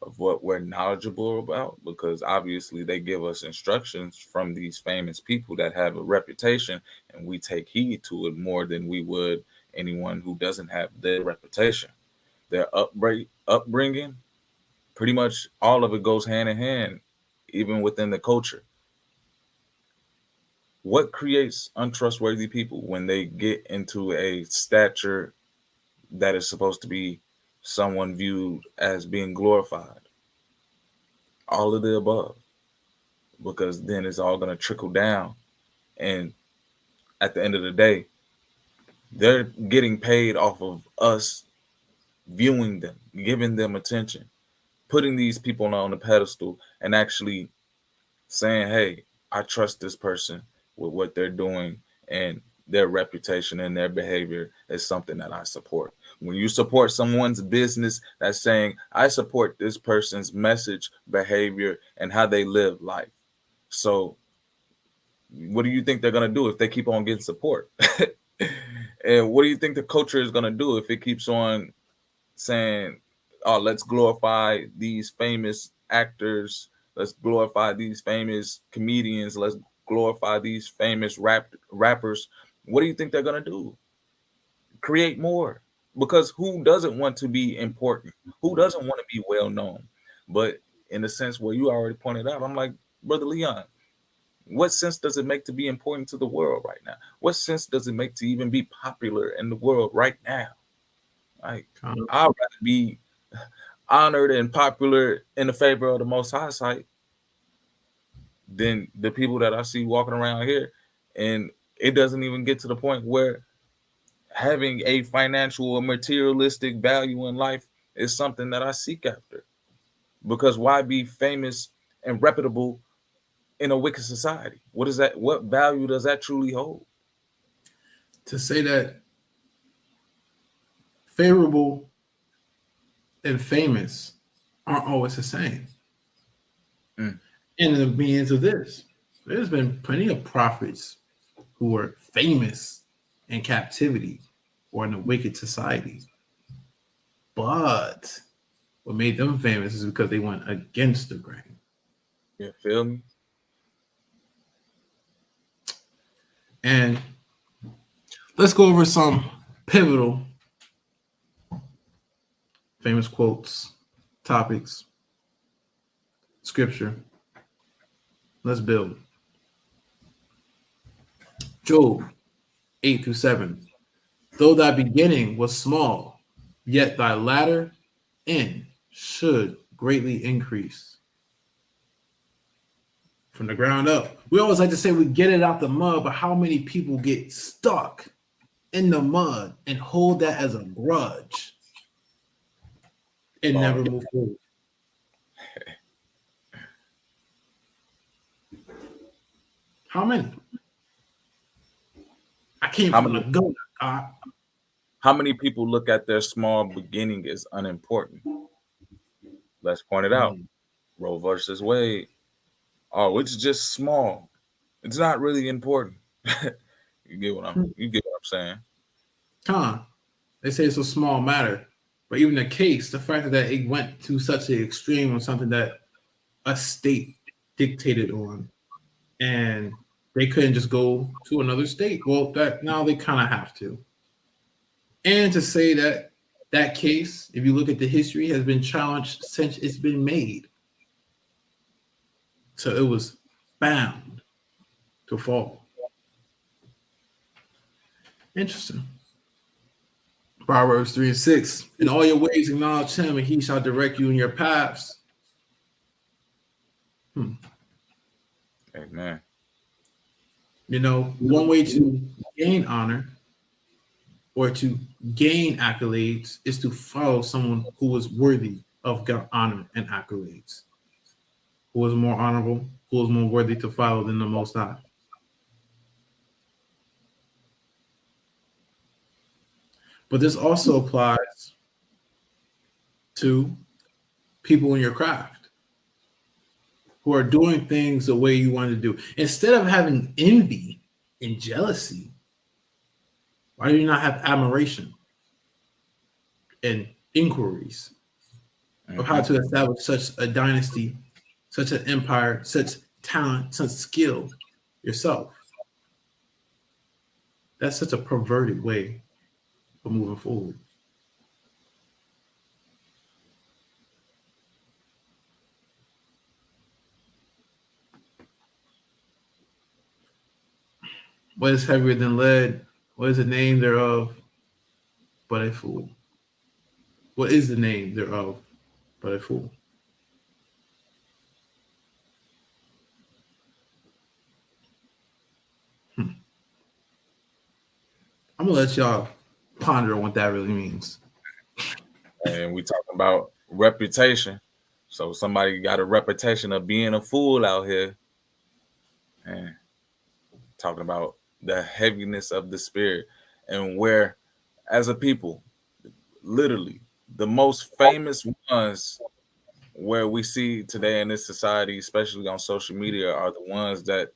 of what we're knowledgeable about, because obviously they give us instructions from these famous people that have a reputation, and we take heed to it more than we would anyone who doesn't have their reputation. Their upbringing, pretty much all of it goes hand in hand, even within the culture. What creates untrustworthy people when they get into a stature that is supposed to be someone viewed as being glorified? All of the above, because then it's all going to trickle down. And at the end of the day, they're getting paid off of us viewing them, giving them attention, putting these people on the pedestal, and actually saying, hey, I trust this person with what they're doing, and their reputation and their behavior is something that I support. When you support someone's business, that's saying, I support this person's message, behavior, and how they live life. So what do you think they're going to do if they keep on getting support? And what do you think the culture is going to do if it keeps on saying, oh, let's glorify these famous actors, let's glorify these famous comedians, let's glorify these famous rappers? What do you think they're going to do? Create more. Because who doesn't want to be important? Who doesn't want to be well known? But in the sense where you already pointed out, I'm like, Brother Leon, what sense does it make to be important to the world right now? What sense does it make to even be popular in the world right now? Like, I'd rather be honored and popular in the favor of the Most High sight than the people that I see walking around here. And it doesn't even get to the point where having a financial or materialistic value in life is something that I seek after. Because why be famous and reputable in a wicked society? What is that? What value does that truly hold? To say that favorable and famous aren't always the same. In the means of this, there's been plenty of prophets who were famous in captivity or in a wicked society. But what made them famous is because they went against the grain. You feel me? And let's go over some pivotal famous quotes, topics, scripture. Let's build. Job 8-7. Though thy beginning was small, yet thy latter end should greatly increase. From the ground up. We always like to say we get it out the mud, but how many people get stuck in the mud and hold that as a grudge and never move forward? How many? I came from the goat. How many people look at their small beginning as unimportant? Let's point it out. Roe versus Wade. Oh, it's just small. It's not really important. You get what I'm saying? They say it's a small matter, but even the case, the fact that it went to such an extreme on something that a state dictated on, and They couldn't just go to another state. Well, that now they kind of have to. And to say that that case, if you look at the history, has been challenged since it's been made. So it was bound to fall. Interesting. Proverbs 3:6. In all your ways acknowledge him, and he shall direct you in your paths. Amen. You know, one way to gain honor or to gain accolades is to follow someone who is worthy of God honor and accolades. Who is more honorable, who is more worthy to follow than the Most High. But this also applies to people in your craft who are doing things the way you want to do. Instead of having envy and jealousy, why do you not have admiration and inquiries of how to establish such a dynasty, such an empire, such talent, such skill yourself? That's such a perverted way of moving forward. What is heavier than lead? What is the name thereof but a fool? What is the name thereof but a fool? I'm gonna let y'all ponder on what that really means. And we talking about reputation. So somebody got a reputation of being a fool out here. And talking about the heaviness of the spirit, and where, as a people, literally the most famous ones where we see today in this society, especially on social media, are the ones that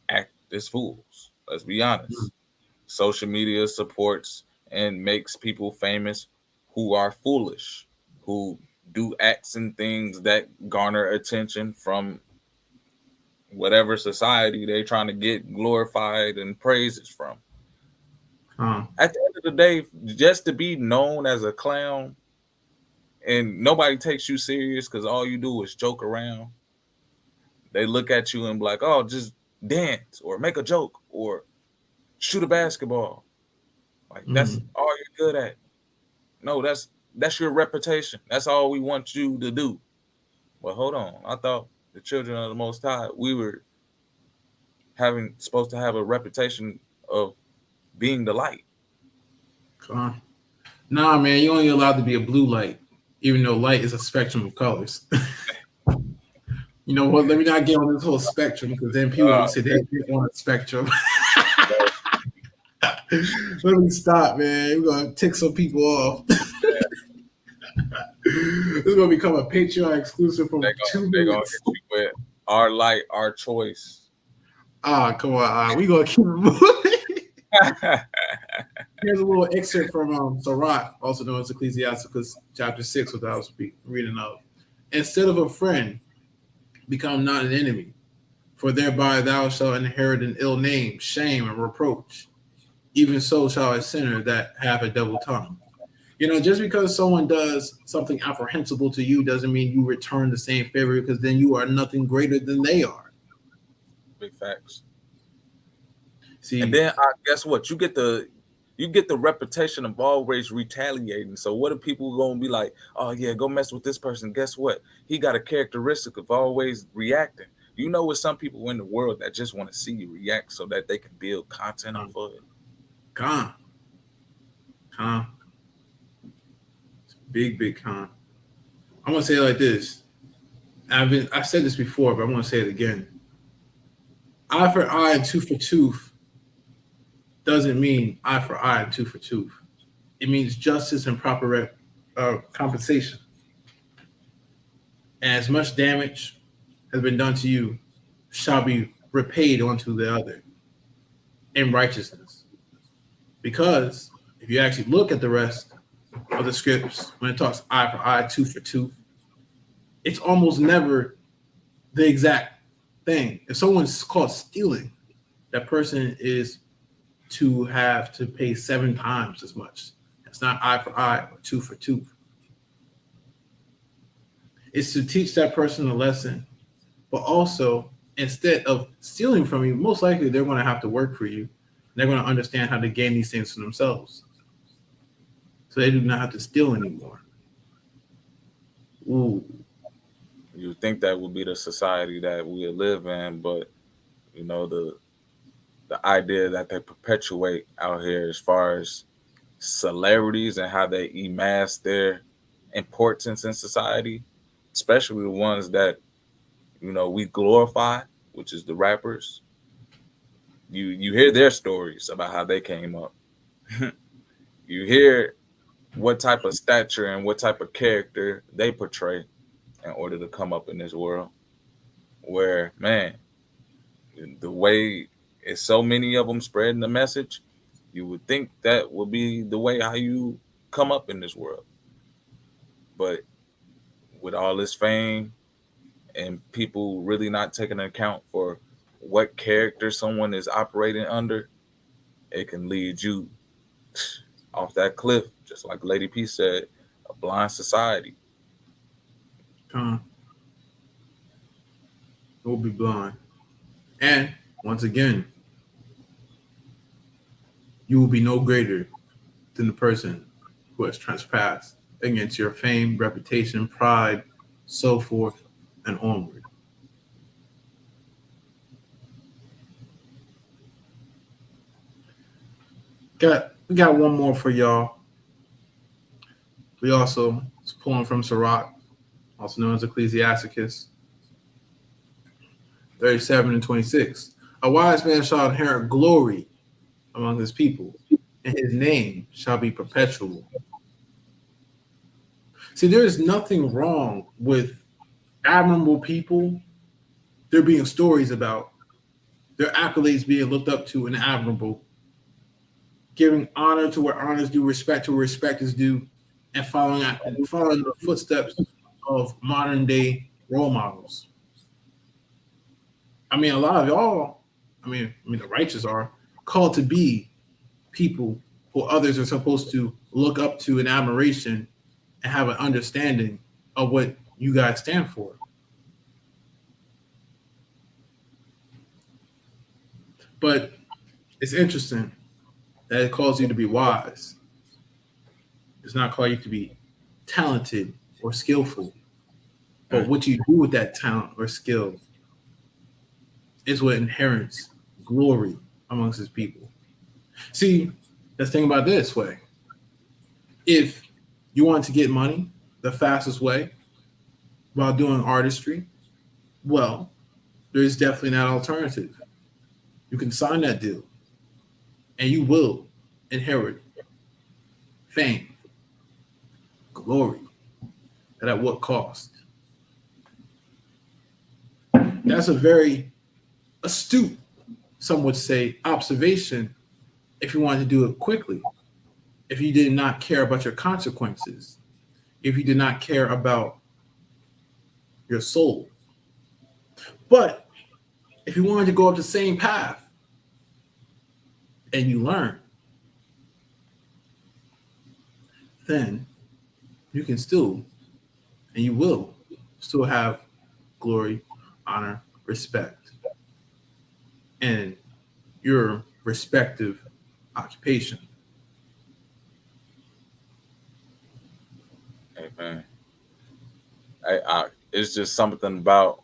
act as fools. Let's be honest. Social media supports and makes people famous who are foolish, who do acts and things that garner attention from whatever society they're trying to get glorified and praises from. At the end of the day, just to be known as a clown and nobody takes you serious because all you do is joke around. They look at you and be like, oh, just dance or make a joke or shoot a basketball. Like that's all you're good at. No, that's your reputation. That's all we want you to do. Well, hold on. I thought the children of the Most High, we were supposed to have a reputation of being the light. Nah, man, you're only allowed to be a blue light, even though light is a spectrum of colors. You know what? Let me not get on this whole spectrum because then people will say they want a spectrum. Let me stop, man. We're gonna tick some people off. This is gonna become a Patreon exclusive from 2 minutes. They're gonna hit you with our light, our choice. Come on. We gonna keep it moving. Here's a little excerpt from Sirach, also known as Ecclesiasticus chapter 6, what I was reading of. Instead of a friend, become not an enemy, for thereby thou shalt inherit an ill name, shame, and reproach. Even so shall a sinner that have a double tongue. You know, just because someone does something apprehensible to you doesn't mean you return the same favor, because then you are nothing greater than they are. Big facts. See, and then guess what? You get the reputation of always retaliating. So what are people gonna be like? Oh yeah, go mess with this person. Guess what? He got a characteristic of always reacting. You know, with some people in the world that just want to see you react so that they can build content off of it. Con. It's big con. I'm gonna say it like this. I've said this before, but I'm gonna say it again. Eye for eye and tooth for tooth doesn't mean eye for eye and tooth for tooth. It means justice and proper compensation. And as much damage has been done to you shall be repaid onto the other in righteousness. Because if you actually look at the rest of the scripts, when it talks eye for eye, tooth for tooth, it's almost never the exact thing. If someone's caught stealing, that person is to have to pay 7 times as much. It's not eye for eye or tooth for tooth. It's to teach that person a lesson, but also instead of stealing from you, most likely they're going to have to work for you. They're going to understand how to gain these things for themselves, so they do not have to steal anymore. Ooh, You would think that would be the society that we live in, but you know the idea that they perpetuate out here as far as celebrities and how they amass their importance in society, especially the ones that we glorify, which is the rappers. You hear their stories about how they came up. You hear what type of stature and what type of character they portray in order to come up in this world. Where, man, the way it's so many of them spreading the message, you would think that would be the way how you come up in this world. But with all this fame and people really not taking account for what character someone is operating under, it can lead you off that cliff, just like Lady P said, a blind society. it will be blind. And once again, you will be no greater than the person who has trespassed against your fame, reputation, pride, so forth, and onward. We got one more for y'all. We also is pulling from Sirach, also known as Ecclesiasticus 37 and 26. A wise man shall inherit glory among his people, and his name shall be perpetual. See, there is nothing wrong with admirable people. There being stories about their accolades being looked up to and admirable, giving honor to where honor is due, respect to where respect is due, and following the footsteps of modern day role models. I mean, a lot of y'all, the righteous are called to be people who others are supposed to look up to in admiration and have an understanding of what you guys stand for. But it's interesting that it calls you to be wise. It's not call you to be talented or skillful. But what you do with that talent or skill is what inherits glory amongst his people. See, let's think about it this way. If you want to get money the fastest way while doing artistry, well, there's definitely that alternative. You can sign that deal and you will inherit fame, glory, but at what cost? That's a very astute, some would say, observation if you wanted to do it quickly, if you did not care about your consequences, if you did not care about your soul. But if you wanted to go up the same path and you learn, then you can still, and you will still have glory, honor, respect, and your respective occupation. Amen. It's just something about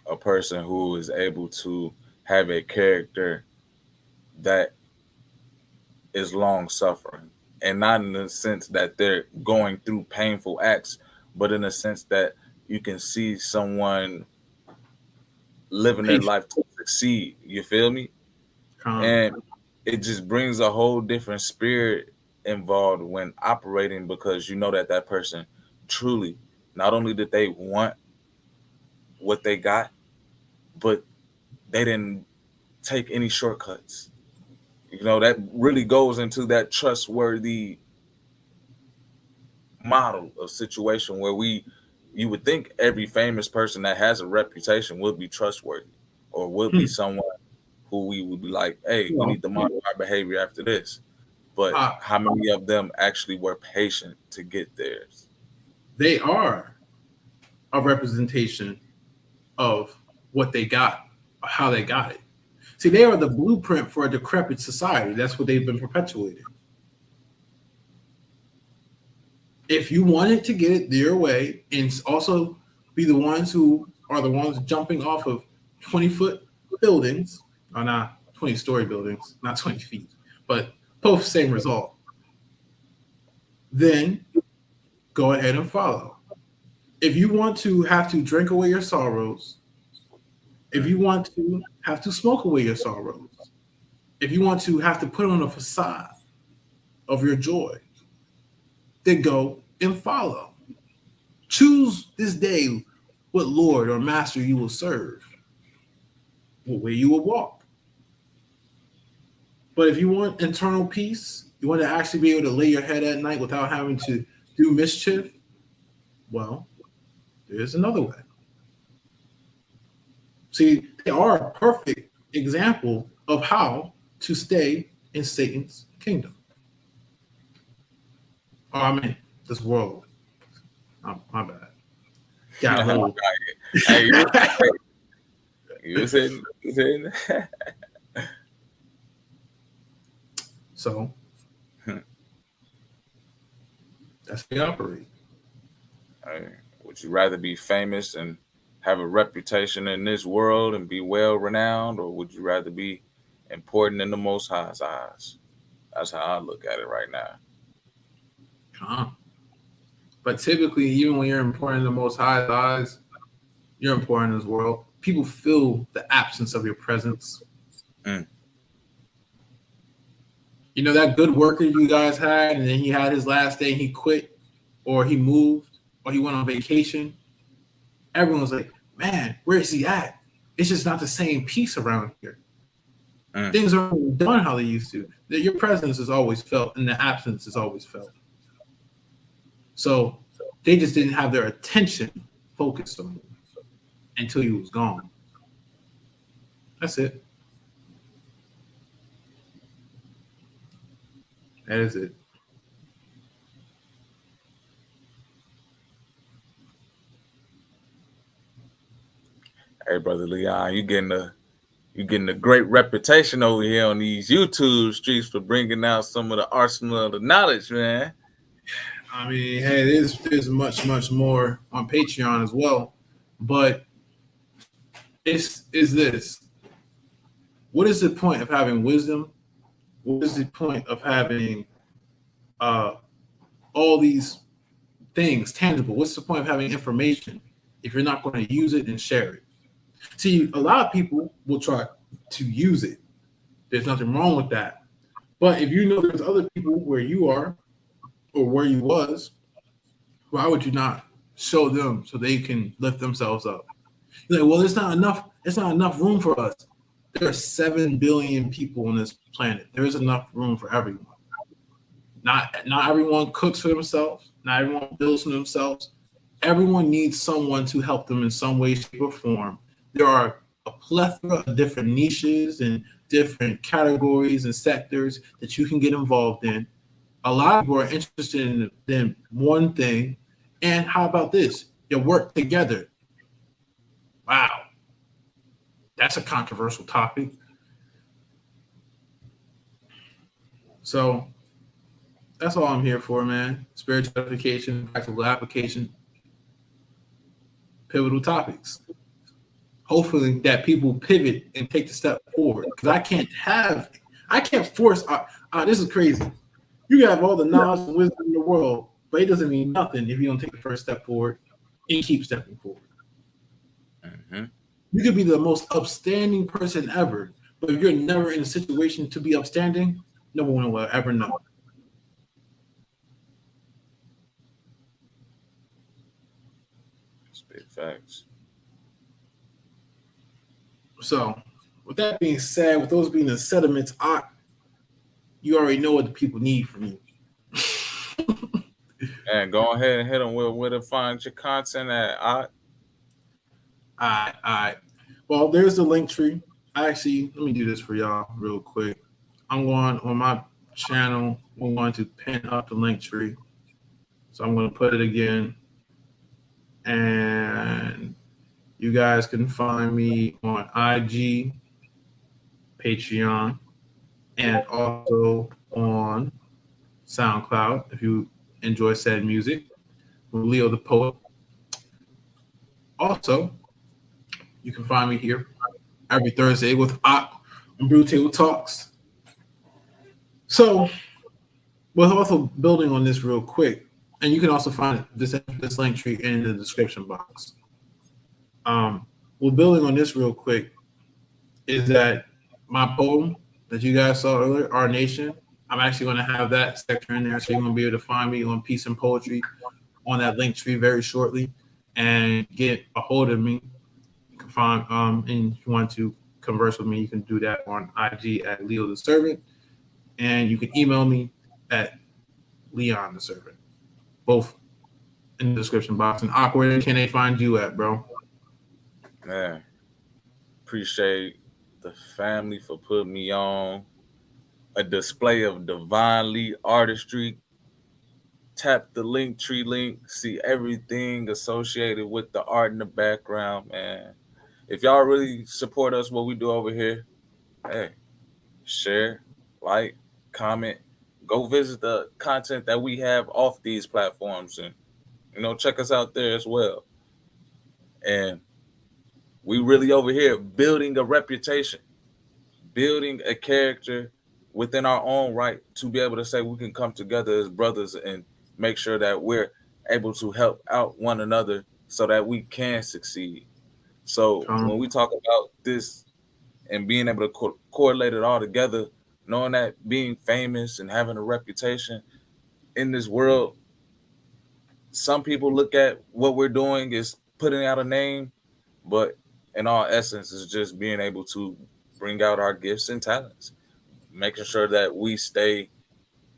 a person who is able to have a character that is long suffering, and not in the sense that they're going through painful acts, but in the sense that you can see someone living their life to succeed. You feel me? And it just brings a whole different spirit involved when operating, because you know that person truly, not only did they want what they got, but they didn't take any shortcuts. You know, that really goes into that trustworthy model of situation where you would think every famous person that has a reputation would be trustworthy. or would be someone who we would be like, hey, we need to monitor our behavior after this. But how many of them actually were patient to get theirs? They are a representation of what they got, how they got it. See, they are the blueprint for a decrepit society. That's what they've been perpetuating. If you wanted to get it their way and also be the ones who are the ones jumping off of 20-foot buildings, or not 20-story buildings, not 20 feet, but both same result, then go ahead and follow. If you want to have to drink away your sorrows, if you want to have to smoke away your sorrows, if you want to have to put on a facade of your joy, then go and follow. Choose this day what Lord or Master you will serve, what way you will walk. But if you want internal peace, you want to actually be able to lay your head at night without having to do mischief, well, there's another way. See, they are a perfect example of how to stay in Satan's kingdom. Oh, I mean, this world. Oh, my bad. Yeah, hey, you saying so that's how we operate. Would you rather be famous and have a reputation in this world and be well renowned, or would you rather be important in the Most High's eyes? That's how I look at it right now. But typically, even when you're important in the Most High's eyes, you're important in this world. People feel the absence of your presence. You know, that good worker you guys had, and then he had his last day and he quit, or he moved, or he went on vacation. Everyone's like, man, where is he at? It's just not the same peace around here. Things aren't done how they used to. Your presence is always felt, and the absence is always felt. So they just didn't have their attention focused on him until he was gone. That's it. That is it. Hey, brother Leon, you getting a great reputation over here on these YouTube streets for bringing out some of the arsenal of the knowledge, man. I mean, hey, there's much more on Patreon as well, but is this? What is the point of having wisdom? What is the point of having all these things tangible? What's the point of having information if you're not going to use it and share it? See, a lot of people will try to use it. There's nothing wrong with that. But if you know there's other people where you are or where you was, why would you not show them so they can lift themselves up? You're like, well, it's not enough room for us. There are 7 billion people on this planet. There is enough room for everyone. Not everyone cooks for themselves. Not everyone builds for themselves. Everyone needs someone to help them in some way, shape, or form. There are a plethora of different niches and different categories and sectors that you can get involved in. A lot of people are interested in one thing. And how about this? You work together. Wow. That's a controversial topic. So that's all I'm here for, man. Spiritual edification, practical application, pivotal topics. Hopefully that people pivot and take the step forward. Because I can't force. This is crazy. You can have all the knowledge and wisdom in the world, but it doesn't mean nothing if you don't take the first step forward and keep stepping forward. You could be the most upstanding person ever, but if you're never in a situation to be upstanding, no one will ever know. That's big facts. So, with that being said, with those being the sentiments, you already know what the people need from you. And go ahead and hit them where to find your content at. All right. Well, there's the link tree. Actually, let me do this for y'all real quick. I'm going on my channel. I'm going to pin up the link tree. So I'm going to put it again. And you guys can find me on IG, Patreon, and also on SoundCloud if you enjoy said music with Leo the Poet. Also, you can find me here every Thursday with Op on Brew Table Talks. So we're also building on this real quick, and you can also find this link tree in the description box. We're building on this real quick is that my poem that you guys saw earlier, Our Nation, I'm actually going to have that section in there, so you're going to be able to find me on Peace and Poetry on that link tree very shortly and get a hold of me. You can find, and if you want to converse with me, you can do that on IG at Leo the Servant, and you can email me at Leon the Servant, both in the description box. And Awkward, can they find you at, bro? Man, appreciate the family for putting me on. A display of divinely artistry. Tap the link tree link, see everything associated with the art in the background, man. If y'all really support us, what we do over here, hey, share, like, comment, go visit the content that we have off these platforms, and check us out there as well. And we really over here building a reputation, building a character within our own right to be able to say we can come together as brothers and make sure that we're able to help out one another so that we can succeed. So when we talk about this and being able to correlate it all together, knowing that being famous and having a reputation in this world, some people look at what we're doing as putting out a name, but in all essence, it's just being able to bring out our gifts and talents, making sure that we stay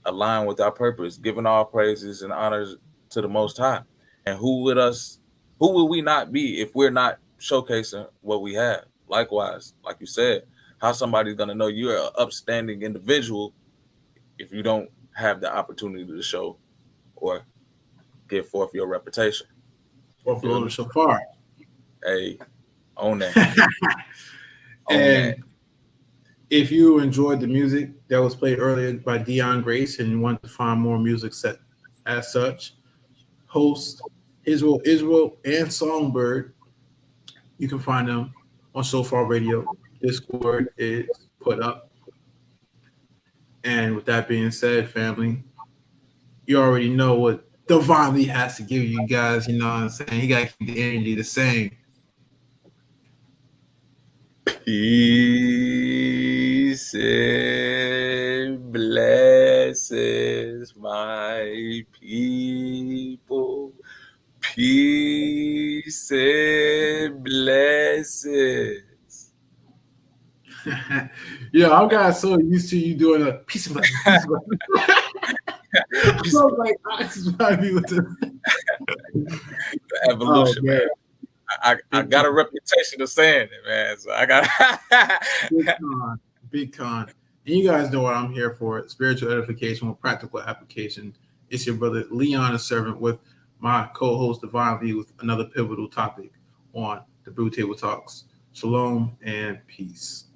aligned with our purpose, giving all praises and honors to the Most High. And who would we not be if we're not showcasing what we have? Likewise, like you said, how somebody's going to know you're an upstanding individual if you don't have the opportunity to show or give forth your reputation? Or for so far. Hey, own that. And if you enjoyed the music that was played earlier by Dion Grace and you want to find more music set as such, host Israel and Songbird, you can find them on So Far Radio. Discord is put up. And with that being said, family, you already know what Divinely has to give you guys. You know what I'm saying? You got to keep the energy the same. Peace and blessings, my people. Peace and blessings. Yeah, I got so used to you doing a peace and blessings. I was like, I just want to be with the evolution, man. I got a reputation of saying it, man. So I got big con. And you guys know what I'm here for: spiritual edification with practical application. It's your brother Leon the Servant with my co-host Divine V with another pivotal topic on the Brew Table Talks. Shalom and peace.